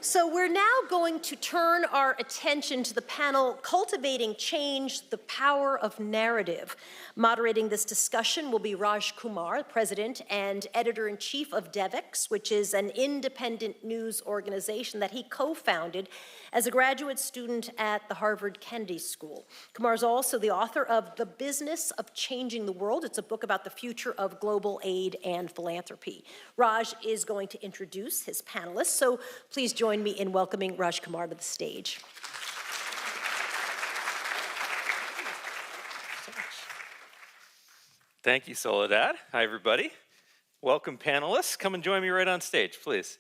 So we're now going to turn our attention to the panel, Cultivating Change, the Power of Narrative. Moderating this discussion will be Raj Kumar, President and Editor-in-Chief of Devex, which is an independent news organization that he co-founded as a graduate student at the Harvard Kennedy School. Kumar is also the author of The Business of Changing the World. It's a book about the future of global aid and philanthropy. Raj is going to introduce his panelists, so please join me in welcoming Raj Kumar to the stage. Thank you, Soledad. Hi, everybody. Welcome, panelists. Come and join me right on stage, please.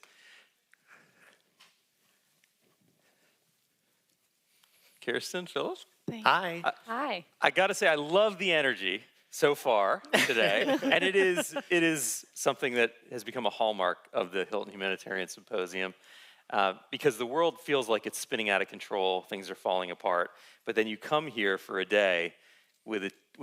Kirsten, Phillip. Hi. Hi. I got to say, I love the energy so far today, and it is something that has become a hallmark of the Hilton Humanitarian Symposium, because the world feels like it's spinning out of control, things are falling apart, but then you come here for a day with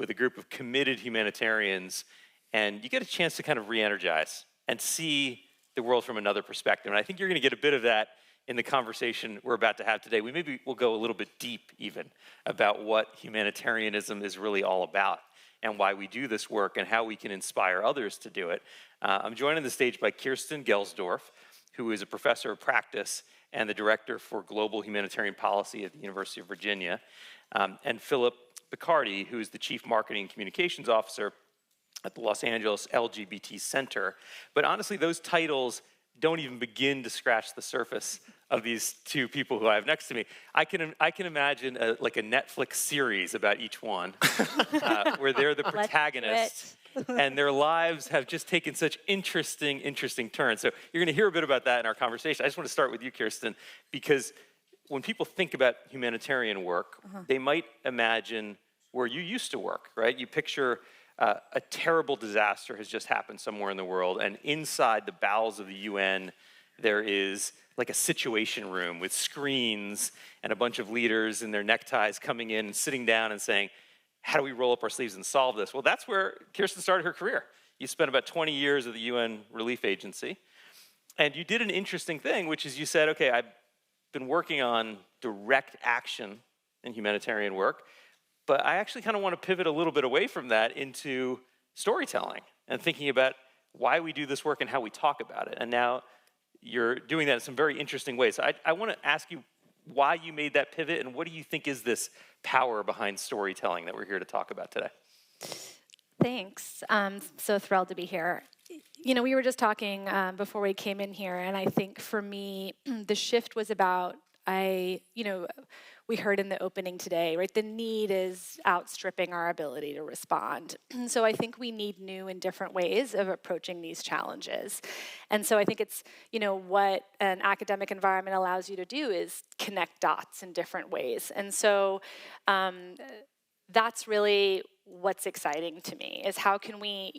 a group of committed humanitarians, and you get a chance to kind of re-energize and see the world from another perspective. And I think you're going to get a bit of that in the conversation we're about to have today. We'll go a little bit deep even about what humanitarianism is really all about and why we do this work and how we can inspire others to do it. I'm joined on the stage by Kirsten Gelsdorf, who is a professor of practice and the director for global humanitarian policy at the University of Virginia, and Phillip Picardi, who is the chief marketing and communications officer at the Los Angeles LGBT Center. But honestly, those titles don't even begin to scratch the surface of these two people who I have next to me. I can imagine like a Netflix series about each one, where they're the protagonists, and their lives have just taken such interesting turns. So you're going to hear a bit about that in our conversation. I just want to start with you, Kirsten, because when people think about humanitarian work, they might imagine where you used to work, right? You picture a terrible disaster has just happened somewhere in the world, and inside the bowels of the UN, there is like a situation room with screens and a bunch of leaders in their neckties coming in and sitting down and saying, how do we roll up our sleeves and solve this? Well, that's where Kirsten started her career. You spent about 20 years at the UN Relief Agency, and you did an interesting thing, which is you said, okay, I've been working on direct action in humanitarian work, but I actually kind of want to pivot a little bit away from that into storytelling and thinking about why we do this work and how we talk about it. And now you're doing that in some very interesting ways. So I want to ask you why you made that pivot and what do you think is this power behind storytelling that we're here to talk about today? Thanks. I'm so thrilled to be here. You know, we were just talking before we came in here, and I think for me, the shift was about, we heard in the opening today, right? The need is outstripping our ability to respond. So I think we need new and different ways of approaching these challenges. And so I think it's, what an academic environment allows you to do is connect dots in different ways. And so that's really what's exciting to me, is how can we,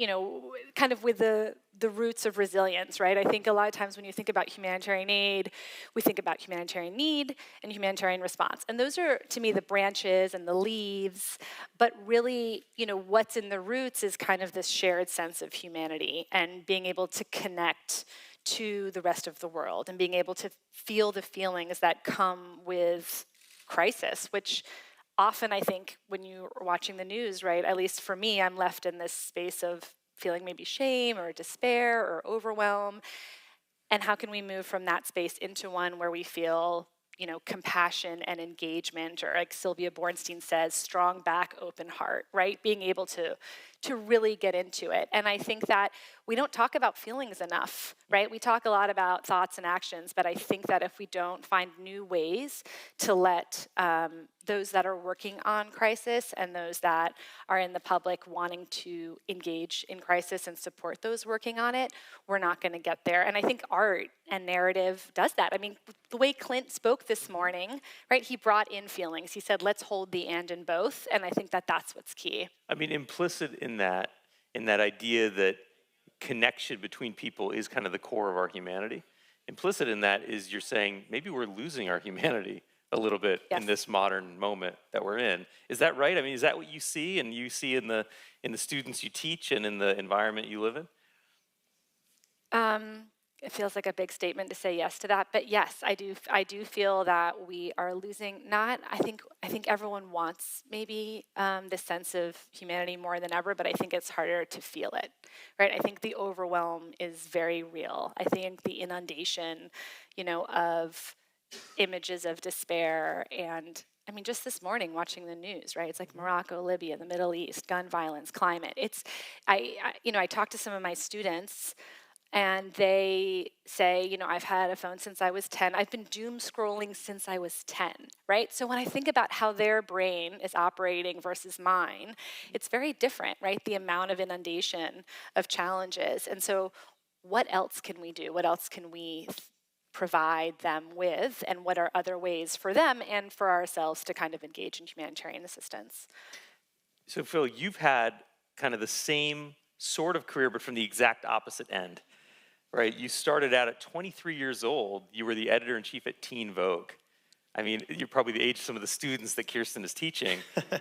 kind of with the roots of resilience, right? I think a lot of times when you think about humanitarian aid, we think about humanitarian need and humanitarian response. And those are, to me, the branches and the leaves. But really, what's in the roots is kind of this shared sense of humanity and being able to connect to the rest of the world and being able to feel the feelings that come with crisis, which often I think when you're watching the news, right, at least for me, I'm left in this space of feeling maybe shame or despair or overwhelm. And how can we move from that space into one where we feel, compassion and engagement, or like Sylvia Bornstein says, strong back, open heart, right? Being able to really get into it. And I think that we don't talk about feelings enough, right? We talk a lot about thoughts and actions, but I think that if we don't find new ways to let those that are working on crisis and those that are in the public wanting to engage in crisis and support those working on it, we're not going to get there. And I think art and narrative does that. I mean, the way Clint spoke this morning, right, he brought in feelings. He said, let's hold the and in both, and I think that that's what's key. I mean, implicit in that idea that connection between people is kind of the core of our humanity, implicit in that is you're saying maybe we're losing our humanity a little bit in this modern moment that we're in. Is that right? I mean, is that what you see, and you see in the students you teach and in the environment you live in? it feels like a big statement to say yes to that, but yes, I do feel that we are losing. I think everyone wants maybe this sense of humanity more than ever, but I think it's harder to feel it, right? I think the overwhelm is very real. I think the inundation, of images of despair, and I mean, just this morning watching the news, right? It's like Morocco, Libya, the Middle East, gun violence, climate. I talked to some of my students. And they say, I've had a phone since I was 10. I've been doom scrolling since I was 10, right? So when I think about how their brain is operating versus mine, it's very different, right? The amount of inundation of challenges. And so what else can we do? What else can we provide them with? And what are other ways for them and for ourselves to kind of engage in humanitarian assistance? So Phil, you've had kind of the same sort of career, but from the exact opposite end. Right, you started out at 23 years old. You were the editor-in-chief at Teen Vogue. I mean, you're probably the age of some of the students that Kirsten is teaching,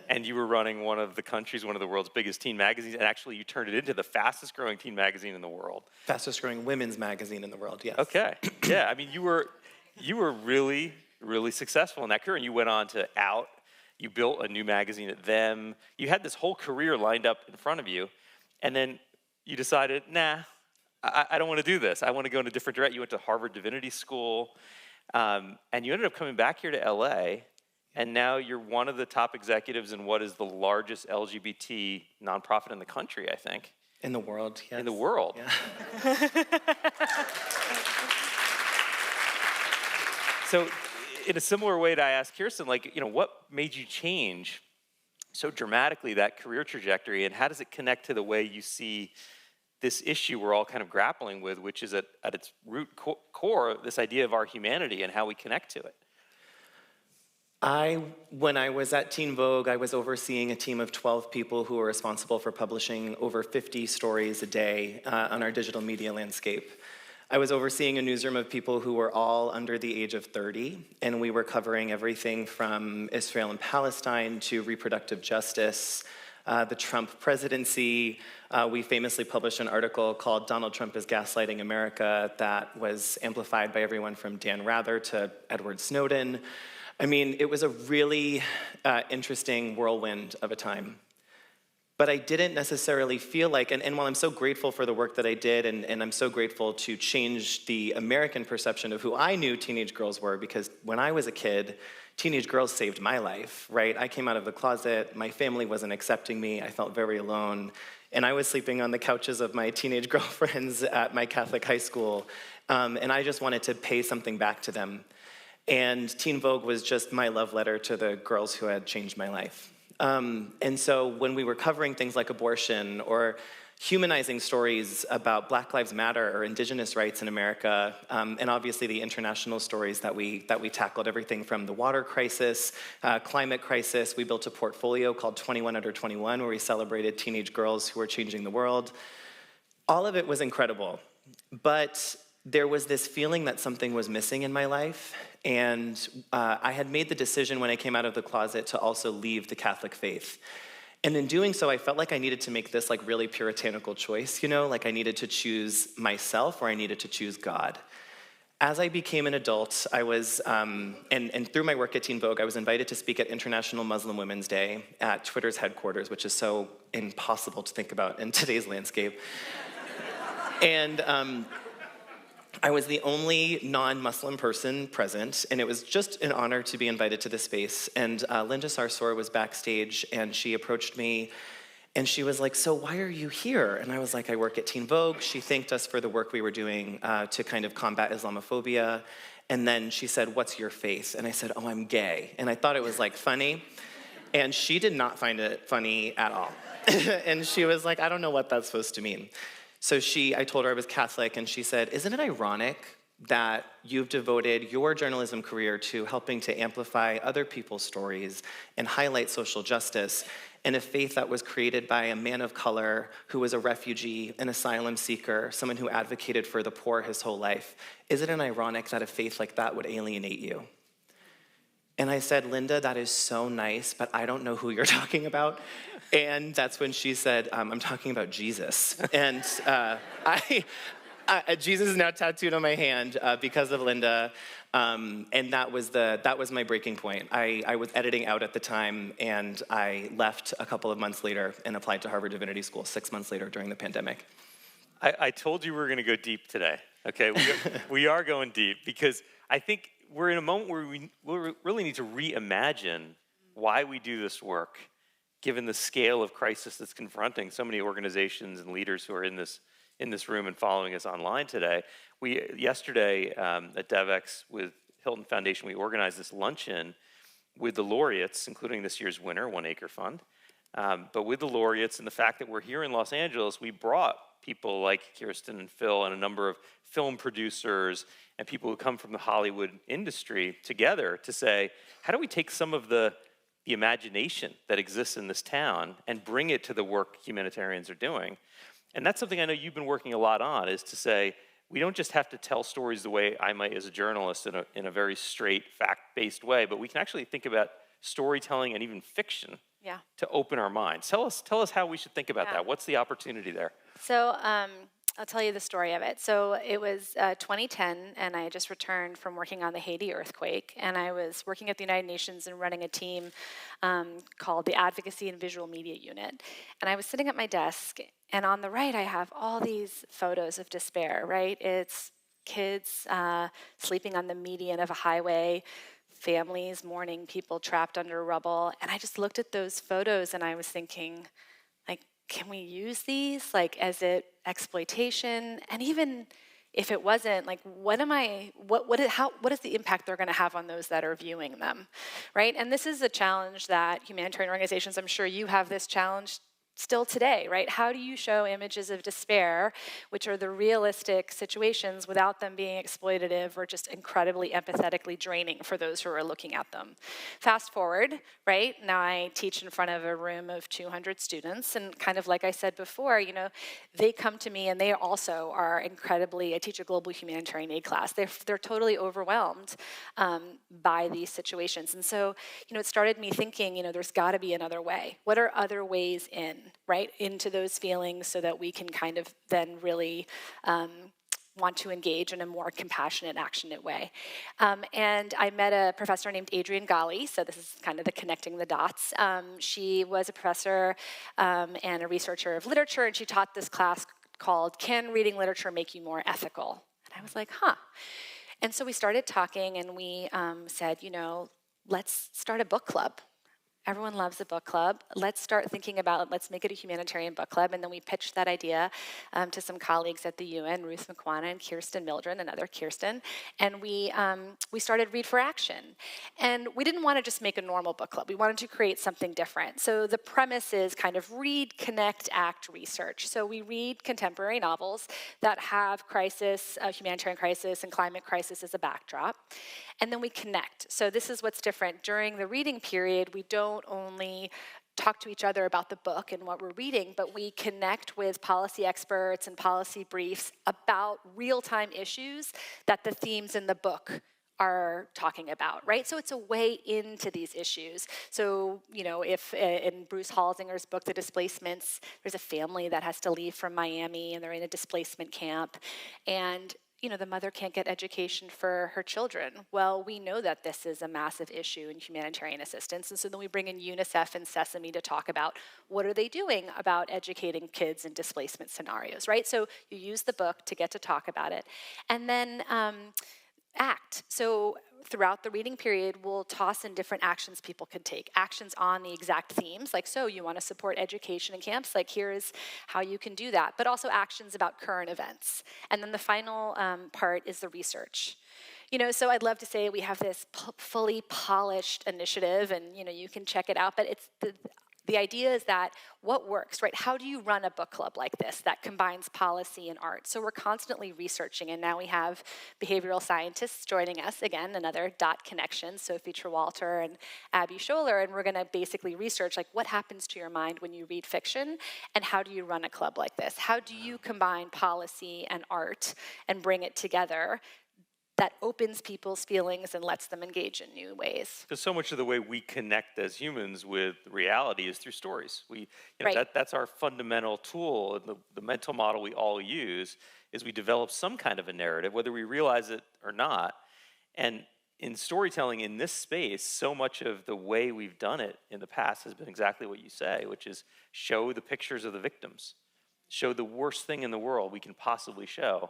and you were running one of the world's biggest teen magazines, and actually you turned it into the fastest-growing teen magazine in the world. Fastest-growing women's magazine in the world, yes. Okay, yeah, I mean, you were really, really successful in that career, and you went on to Out. You built a new magazine at Them. You had this whole career lined up in front of you, and then you decided, nah, I don't want to do this. I want to go in a different direction. You went to Harvard Divinity School, and you ended up coming back here to LA, and now you're one of the top executives in what is the largest LGBT nonprofit in the country, I think. In the world, yes. In the world. Yeah. So in a similar way to I asked Kirsten, what made you change so dramatically that career trajectory, and how does it connect to the way you see this issue we're all kind of grappling with, which is at its root core, this idea of our humanity and how we connect to it? When I was at Teen Vogue, I was overseeing a team of 12 people who were responsible for publishing over 50 stories a day on our digital media landscape. I was overseeing a newsroom of people who were all under the age of 30, and we were covering everything from Israel and Palestine to reproductive justice, the Trump presidency. We famously published an article called Donald Trump is Gaslighting America that was amplified by everyone from Dan Rather to Edward Snowden. I mean, it was a really interesting whirlwind of a time. But I didn't necessarily feel like, and while I'm so grateful for the work that I did, and I'm so grateful to change the American perception of who I knew teenage girls were, because when I was a kid, teenage girls saved my life, right? I came out of the closet, my family wasn't accepting me, I felt very alone, and I was sleeping on the couches of my teenage girlfriends at my Catholic high school, and I just wanted to pay something back to them. And Teen Vogue was just my love letter to the girls who had changed my life. And so when we were covering things like abortion or humanizing stories about Black Lives Matter or indigenous rights in America, and obviously the international stories that we tackled, everything from the water crisis, climate crisis. We built a portfolio called 21 Under 21, where we celebrated teenage girls who were changing the world. All of it was incredible, but there was this feeling that something was missing in my life, and I had made the decision when I came out of the closet to also leave the Catholic faith. And in doing so, I felt like I needed to make this really puritanical choice, like I needed to choose myself or I needed to choose God. As I became an adult, I was, and through my work at Teen Vogue, I was invited to speak at International Muslim Women's Day at Twitter's headquarters, which is so impossible to think about in today's landscape. And I was the only non-Muslim person present, and it was just an honor to be invited to this space. And Linda Sarsour was backstage, and she approached me, and she was like, "So why are you here?" And I was like, "I work at Teen Vogue." She thanked us for the work we were doing to kind of combat Islamophobia. And then she said, "What's your faith?" And I said, "Oh, I'm gay." And I thought it was funny. And she did not find it funny at all. And she was like, "I don't know what that's supposed to mean." So I told her I was Catholic, and she said, "Isn't it ironic that you've devoted your journalism career to helping to amplify other people's stories and highlight social justice in a faith that was created by a man of color who was a refugee, an asylum seeker, someone who advocated for the poor his whole life? Isn't it ironic that a faith like that would alienate you?" And I said, "Linda, that is so nice, but I don't know who you're talking about." And that's when she said, "I'm talking about Jesus." And Jesus is now tattooed on my hand because of Linda, and that was my breaking point. I was editing out at the time, and I left a couple of months later and applied to Harvard Divinity School 6 months later during the pandemic. I told you we were going to go deep today. Okay, we are going deep because I think we're in a moment where we really need to reimagine why we do this work, given the scale of crisis that's confronting so many organizations and leaders who are in this room and following us online today. Yesterday at Devex with Hilton Foundation, we organized this luncheon with the laureates, including this year's winner, One Acre Fund. But with the laureates and the fact that we're here in Los Angeles, we brought people like Kirsten and Phil and a number of film producers and people who come from the Hollywood industry together to say, how do we take some of the imagination that exists in this town and bring it to the work humanitarians are doing? And that's something I know you've been working a lot on, is to say, we don't just have to tell stories the way I might as a journalist in a very straight, fact-based way, but we can actually think about storytelling and even fiction to open our minds. Tell us how we should think about that. What's the opportunity there? So I'll tell you the story of it. So it was 2010, and I had just returned from working on the Haiti earthquake, and I was working at the United Nations and running a team called the Advocacy and Visual Media Unit. And I was sitting at my desk, and on the right I have all these photos of despair, right? It's kids sleeping on the median of a highway, families mourning, people trapped under rubble. And I just looked at those photos and I was thinking, like, can we use these? Like, as it exploitation? And even if it wasn't, like, what is the impact they're gonna have on those that are viewing them, right? And this is a challenge that humanitarian organizations, I'm sure you have this challenge still today, right? How do you show images of despair, which are the realistic situations, without them being exploitative or just incredibly empathetically draining for those who are looking at them? Fast forward, right? Now I teach in front of a room of 200 students, and kind of like I said before, you know, they come to me and they also are incredibly, I teach a global humanitarian aid class, they're totally overwhelmed by these situations. And so, you know, it started me thinking, you know, there's gotta be another way. What are other ways in, right, into those feelings so that we can kind of then really want to engage in a more compassionate, actionate way. And I met a professor named Adrienne Gali, so this is kind of the connecting the dots. She was a professor and a researcher of literature, and she taught this class called Can Reading Literature Make You More Ethical? And I was like, huh. And so we started talking, and we said, you know, let's start a book club. Everyone loves a book club. Let's start thinking about, let's make it a humanitarian book club. And then we pitched that idea to some colleagues at the UN, Ruth McWana and Kirsten Mildren, another Kirsten. And we started Read for Action. And we didn't want to just make a normal book club. We wanted to create something different. So the premise is kind of read, connect, act, research. So we read contemporary novels that have crisis, humanitarian crisis and climate crisis as a backdrop. And then we connect. So this is what's different. During the reading period, we don't only talk to each other about the book and what we're reading, but we connect with policy experts and policy briefs about real-time issues that the themes in the book are talking about, right? So it's a way into these issues. So, you know, if in Bruce Halsinger's book, The Displacements, there's a family that has to leave from Miami and they're in a displacement camp, and you know, the mother can't get education for her children. Well, we know that this is a massive issue in humanitarian assistance, and so then we bring in UNICEF and Sesame to talk about what are they doing about educating kids in displacement scenarios, right? So you use the book to get to talk about it. And then act. So throughout the reading period, we'll toss in different actions people can take. Actions on the exact themes, like, so you want to support education in camps, like here's how you can do that, but also actions about current events. And then the final part is the research. You know, so I'd love to say we have this fully polished initiative, and you know, you can check it out, but it's the idea is that what works, right? How do you run a book club like this that combines policy and art? So we're constantly researching, and now we have behavioral scientists joining us, again, another dot connection, Sophie Trewalter and Abby Scholler, and we're gonna basically research, like, what happens to your mind when you read fiction, and how do you run a club like this? How do you combine policy and art and bring it together that opens people's feelings and lets them engage in new ways? Because so much of the way we connect as humans with reality is through stories. We, you know, right. That's our fundamental tool, and the mental model we all use is we develop some kind of a narrative, whether we realize it or not. And in storytelling in this space, so much of the way we've done it in the past has been exactly what you say, which is show the pictures of the victims, show the worst thing in the world we can possibly show,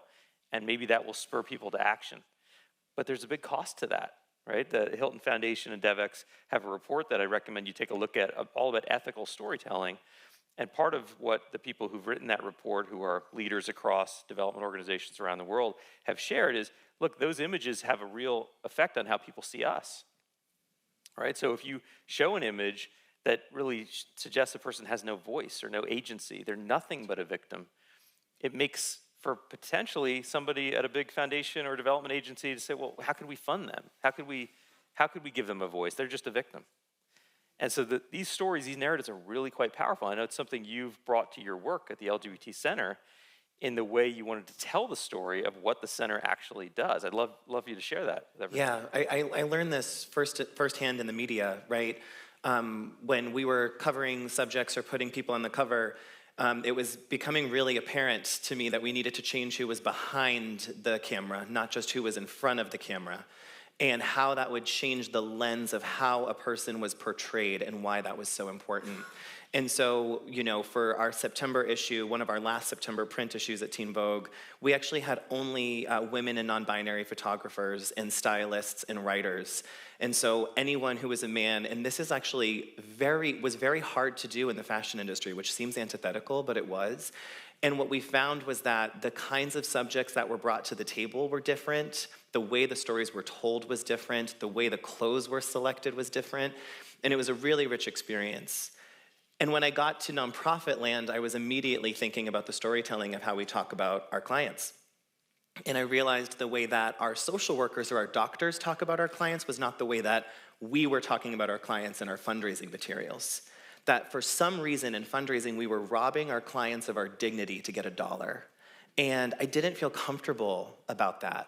and maybe that will spur people to action. But there's a big cost to that, right? The Hilton Foundation and Devex have a report that I recommend you take a look at, all about ethical storytelling. And part of what the people who've written that report, who are leaders across development organizations around the world, have shared is, look, those images have a real effect on how people see us, right? So if you show an image that really suggests a person has no voice or no agency, they're nothing but a victim, it makes for potentially somebody at a big foundation or development agency to say, well, how could we fund them? How could we give them a voice? They're just a victim. And so these stories, these narratives are really quite powerful. I know it's something you've brought to your work at the LGBT Center in the way you wanted to tell the story of what the center actually does. I'd love you to share that with everyone. Yeah, I learned this firsthand in the media, right? When we were covering subjects or putting people on the cover, it was becoming really apparent to me that we needed to change who was behind the camera, not just who was in front of the camera, and how that would change the lens of how a person was portrayed and why that was so important. And so, you know, for our September issue, one of our last September print issues at Teen Vogue, we actually had only women and non-binary photographers and stylists and writers. And so anyone who was a man, and this is actually was very hard to do in the fashion industry, which seems antithetical, but it was. And what we found was that the kinds of subjects that were brought to the table were different, the way the stories were told was different, the way the clothes were selected was different, and it was a really rich experience. And when I got to nonprofit land, I was immediately thinking about the storytelling of how we talk about our clients. And I realized the way that our social workers or our doctors talk about our clients was not the way that we were talking about our clients in our fundraising materials. That for some reason in fundraising, we were robbing our clients of our dignity to get $1. And I didn't feel comfortable about that,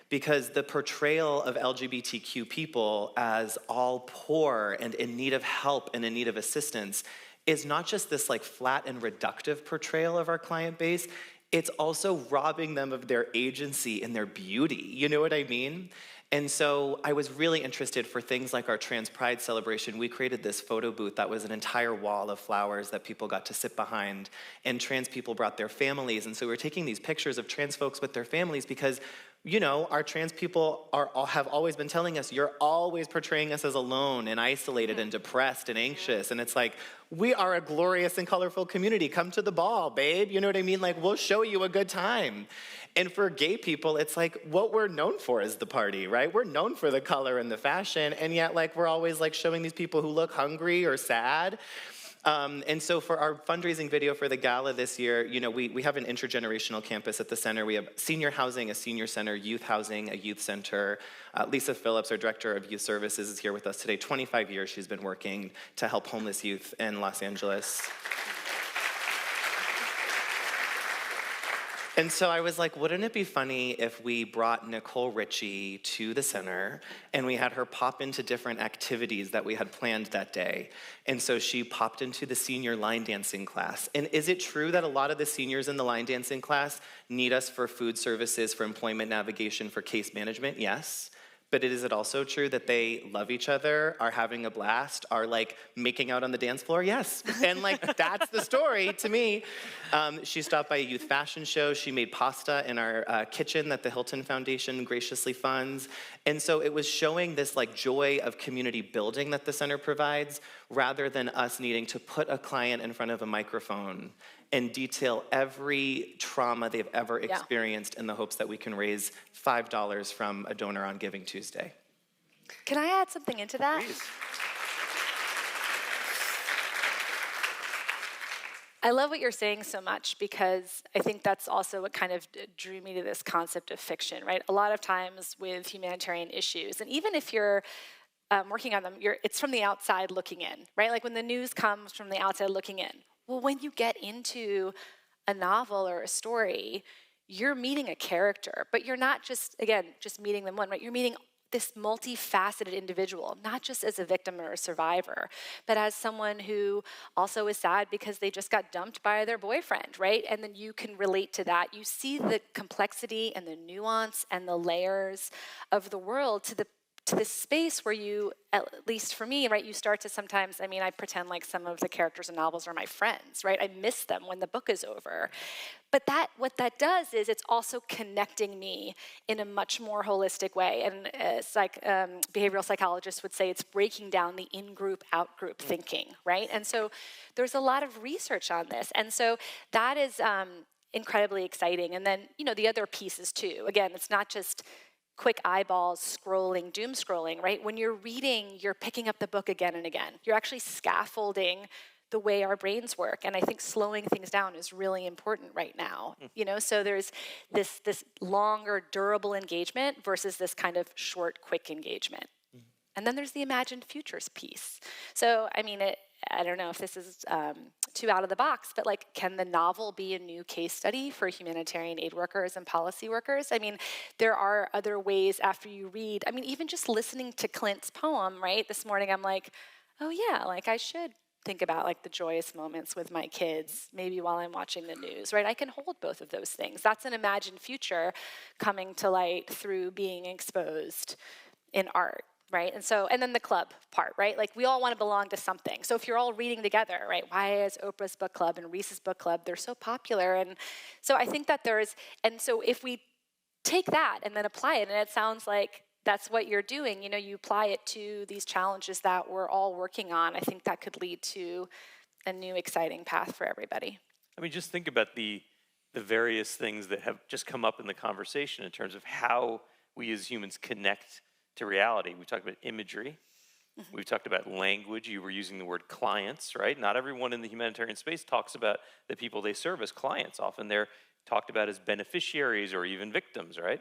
because the portrayal of LGBTQ people as all poor and in need of help and in need of assistance is not just this like flat and reductive portrayal of our client base, it's also robbing them of their agency and their beauty. You know what I mean? And so I was really interested for things like our Trans Pride celebration. We created this photo booth that was an entire wall of flowers that people got to sit behind, and trans people brought their families. And so we were taking these pictures of trans folks with their families because, you know, our trans people have always been telling us, you're always portraying us as alone and isolated and depressed and anxious. And it's like, we are a glorious and colorful community. Come to the ball, babe. You know what I mean? Like, we'll show you a good time. And for gay people, it's like what we're known for is the party, right? We're known for the color and the fashion, and yet like we're always like showing these people who look hungry or sad. And so for our fundraising video for the gala this year, you know, we have an intergenerational campus at the center. We have senior housing, a senior center, youth housing, a youth center. Lisa Phillips, our director of youth services, is here with us today. 25 years she's been working to help homeless youth in Los Angeles. And so I was like, wouldn't it be funny if we brought Nicole Richie to the center and we had her pop into different activities that we had planned that day? And so she popped into the senior line dancing class. And is it true that a lot of the seniors in the line dancing class need us for food services, for employment navigation, for case management? Yes. But is it also true that they love each other, are having a blast, are like making out on the dance floor? Yes. And like, that's the story to me. She stopped by a youth fashion show. She made pasta in our kitchen that the Hilton Foundation graciously funds. And so it was showing this like joy of community building that the center provides, rather than us needing to put a client in front of a microphone and detail every trauma they've ever experienced in the hopes that we can raise $5 from a donor on Giving Tuesday. Can I add something into that? Please. I love what you're saying so much, because I think that's also what kind of drew me to this concept of fiction, right? A lot of times with humanitarian issues, and even if you're working on them, it's from the outside looking in, right? Like when the news comes from the outside looking in. Well, when you get into a novel or a story, you're meeting a character, but you're not just meeting them one, right? You're meeting this multifaceted individual, not just as a victim or a survivor, but as someone who also is sad because they just got dumped by their boyfriend, right? And then you can relate to that. You see the complexity and the nuance and the layers of the world to this space where you, at least for me, right, you start to sometimes, I mean, I pretend like some of the characters in novels are my friends, right? I miss them when the book is over. But what that does is it's also connecting me in a much more holistic way. And behavioral psychologists would say it's breaking down the in-group, out-group thinking, right? And so there's a lot of research on this. And so that is incredibly exciting. And then, the other pieces too. Again, it's not just quick eyeballs scrolling, doom scrolling, right? When you're reading, you're picking up the book again and again. You're actually scaffolding the way our brains work. And I think slowing things down is really important right now. So there's this longer, durable engagement versus this kind of short, quick engagement. And then there's the imagined futures piece. So, I mean, I don't know if this is too out of the box, but can the novel be a new case study for humanitarian aid workers and policy workers? I mean, there are other ways after you read. I mean, even just listening to Clint's poem, right? This morning, I'm like, oh yeah, I should think about the joyous moments with my kids, maybe while I'm watching the news, right? I can hold both of those things. That's an imagined future coming to light through being exposed in art. Right? And then the club part, right? We all want to belong to something. So if you're all reading together, right? Why is Oprah's book club and Reese's book club, they're so popular? And so I think that and so if we take that and then apply it, and it sounds like that's what you're doing, you apply it to these challenges that we're all working on, I think that could lead to a new exciting path for everybody. I mean, just think about the various things that have just come up in the conversation in terms of how we as humans connect to reality. We talked about imagery. We've talked about language. You were using the word clients, right? Not everyone in the humanitarian space talks about the people they serve as clients. Often they're talked about as beneficiaries or even victims, right?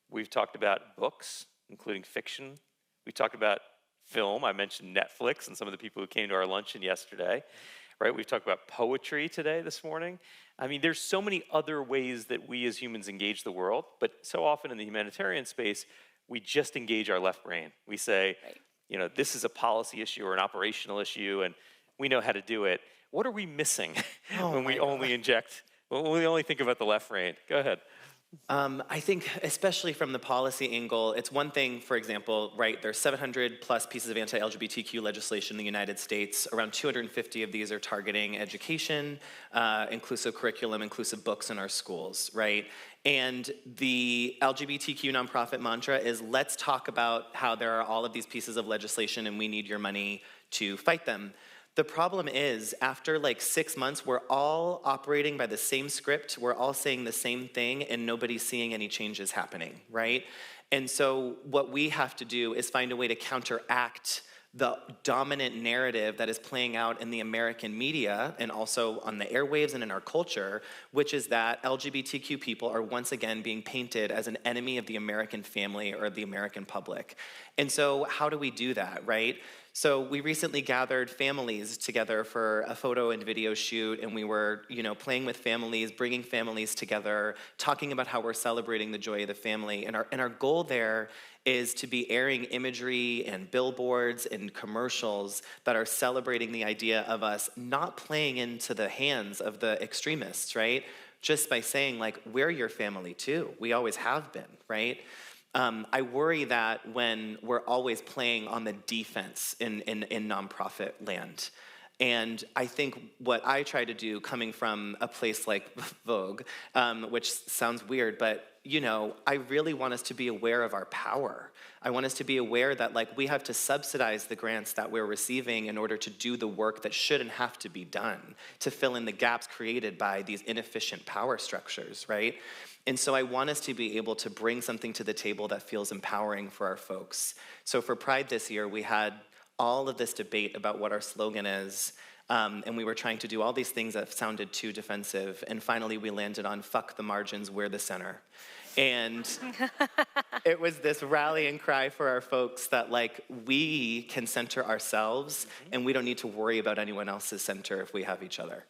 We've talked about books, including fiction. We talked about film. I mentioned Netflix and some of the people who came to our luncheon yesterday, right? We've talked about poetry this morning. I mean, there's so many other ways that we as humans engage the world, but so often in the humanitarian space, we just engage our left brain. We say, right, this is a policy issue or an operational issue, and we know how to do it. What are we missing when we only think about the left brain? Go ahead. I think, especially from the policy angle, it's one thing, for example, right, there's 700 plus pieces of anti-LGBTQ legislation in the United States. Around 250 of these are targeting education, inclusive curriculum, inclusive books in our schools, right? And the LGBTQ nonprofit mantra is, let's talk about how there are all of these pieces of legislation and we need your money to fight them. The problem is, after 6 months, we're all operating by the same script, we're all saying the same thing, and nobody's seeing any changes happening, right? And so what we have to do is find a way to counteract the dominant narrative that is playing out in the American media and also on the airwaves and in our culture, which is that LGBTQ people are once again being painted as an enemy of the American family or the American public. And so how do we do that, right? So we recently gathered families together for a photo and video shoot, and we were, playing with families, bringing families together, talking about how we're celebrating the joy of the family. And our goal there is to be airing imagery and billboards and commercials that are celebrating the idea of us not playing into the hands of the extremists, right? Just by saying, we're your family too. We always have been, right? I worry that when we're always playing on the defense in nonprofit land. And I think what I try to do, coming from a place like Vogue, which sounds weird, but I really want us to be aware of our power. I want us to be aware that we have to subsidize the grants that we're receiving in order to do the work that shouldn't have to be done, to fill in the gaps created by these inefficient power structures, right? And so I want us to be able to bring something to the table that feels empowering for our folks. So for Pride this year, we had all of this debate about what our slogan is, and we were trying to do all these things that sounded too defensive, and finally we landed on fuck the margins, we're the center. And it was this rallying cry for our folks that we can center ourselves, and we don't need to worry about anyone else's center if we have each other.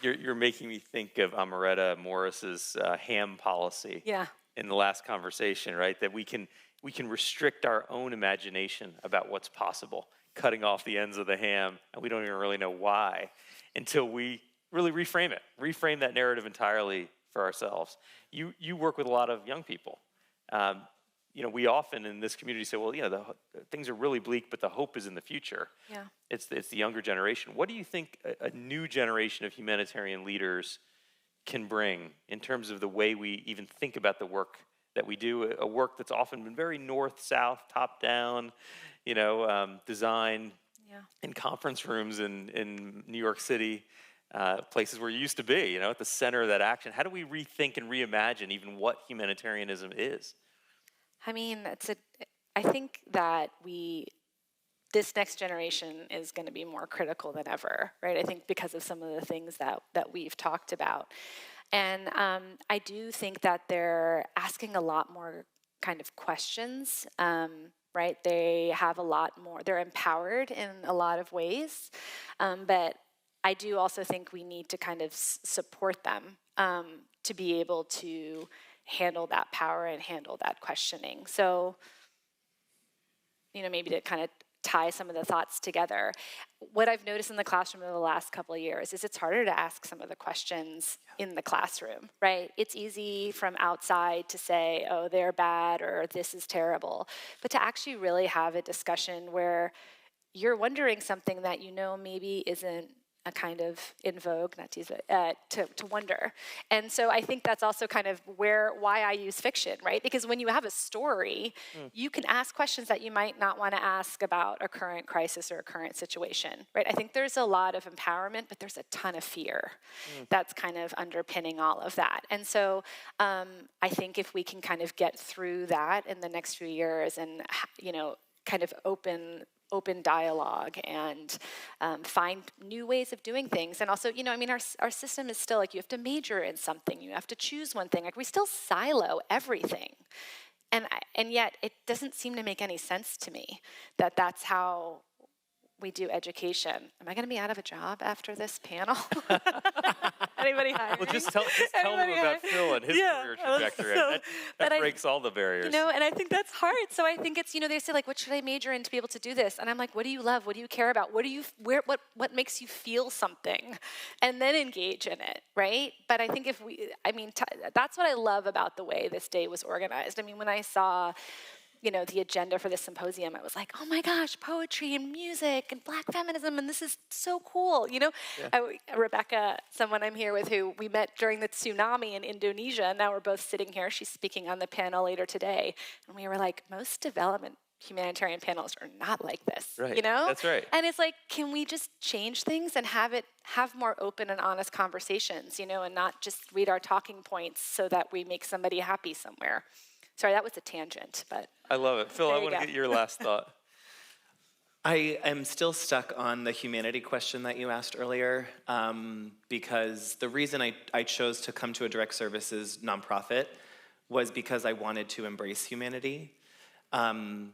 You're making me think of Amaretta Morris's ham policy. Yeah. In the last conversation, right? That we can restrict our own imagination about what's possible, cutting off the ends of the ham, and we don't even really know why until we really reframe that narrative entirely for ourselves. You work with a lot of young people. We often in this community say, well, the things are really bleak, but the hope is in the future. Yeah. It's the younger generation. What do you think a new generation of humanitarian leaders can bring in terms of the way we even think about the work that we do, a work that's often been very north-south, top-down, designed in conference rooms in New York City, places where you used to be, at the center of that action. How do we rethink and reimagine even what humanitarianism is? I mean, I think that this next generation is going to be more critical than ever, right? I think because of some of the things that we've talked about. And I do think that they're asking a lot more kind of questions, right? They have a lot more, they're empowered in a lot of ways. But I do also think we need to kind of support them to be able to handle that power and handle that questioning. So, maybe to kind of tie some of the thoughts together. What I've noticed in the classroom over the last couple of years is it's harder to ask some of the questions in the classroom, right? It's easy from outside to say, oh, they're bad or this is terrible. But to actually really have a discussion where you're wondering something that maybe isn't a kind of in vogue, not to use it, to wonder. And so I think that's also kind of why I use fiction, right? Because when you have a story, you can ask questions that you might not want to ask about a current crisis or a current situation, right? I think there's a lot of empowerment, but there's a ton of fear that's kind of underpinning all of that. And so I think if we can kind of get through that in the next few years and, kind of open dialogue and find new ways of doing things. And also, our system is still like you have to major in something. You have to choose one thing. Like we still silo everything. And yet it doesn't seem to make any sense to me that that's how we do education. Am I going to be out of a job after this panel? Anybody hiring? Well, just tell them about Phil and his career trajectory. That breaks all the barriers. And I think that's hard. So I think it's, they say like, what should I major in to be able to do this? And I'm like, what do you love? What do you care about? What makes you feel something? And then engage in it, right? But I think that's what I love about the way this day was organized. I mean, when I saw the agenda for this symposium, I was like, oh my gosh, poetry and music and Black feminism, and this is so cool, Rebecca, someone I'm here with who we met during the tsunami in Indonesia, and now we're both sitting here. She's speaking on the panel later today. And we were like, most development humanitarian panels are not like this, right. That's right. And it's like, can we just change things and have more open and honest conversations, and not just read our talking points so that we make somebody happy somewhere. Sorry, that was a tangent, but... I love it. Phil, I want to get your last thought. I am still stuck on the humanity question that you asked earlier, because the reason I chose to come to a direct services nonprofit was because I wanted to embrace humanity. And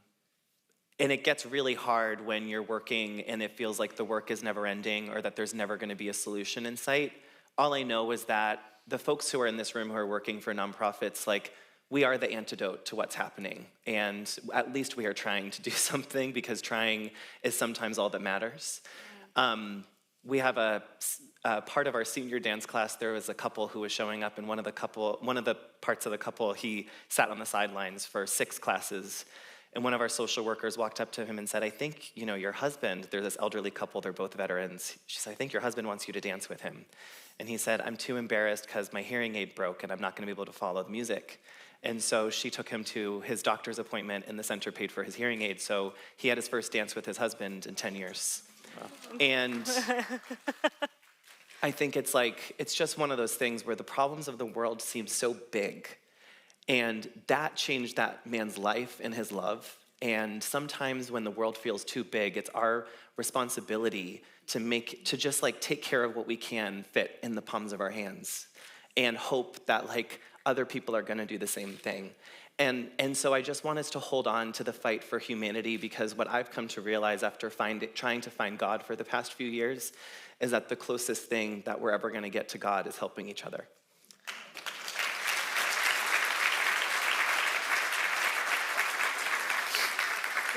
it gets really hard when you're working and it feels like the work is never ending or that there's never going to be a solution in sight. All I know is that the folks who are in this room who are working for nonprofits, we are the antidote to what's happening. And at least we are trying to do something because trying is sometimes all that matters. We have a part of our senior dance class, there was a couple who was showing up, and one of the parts of the couple, he sat on the sidelines for 6 classes. And one of our social workers walked up to him and said, I think, your husband, there's this elderly couple, they're both veterans. She said, I think your husband wants you to dance with him. And he said, I'm too embarrassed because my hearing aid broke and I'm not gonna be able to follow the music. And so she took him to his doctor's appointment and the center paid for his hearing aid. So he had his first dance with his husband in 10 years. Wow. And I think it's just one of those things where the problems of the world seem so big. And that changed that man's life and his love. And sometimes when the world feels too big, it's our responsibility to just take care of what we can fit in the palms of our hands. and hope that like other people are going to do the same thing. And so I just want us to hold on to the fight for humanity, because what I've come to realize after trying to find God for the past few years is that the closest thing that we're ever going to get to God is helping each other.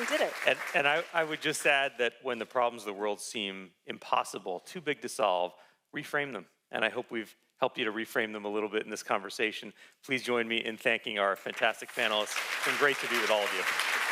We did it. And I would just add that when the problems of the world seem impossible, too big to solve, reframe them. And I hope we've helped you to reframe them a little bit in this conversation. Please join me in thanking our fantastic panelists. It's been great to be with all of you.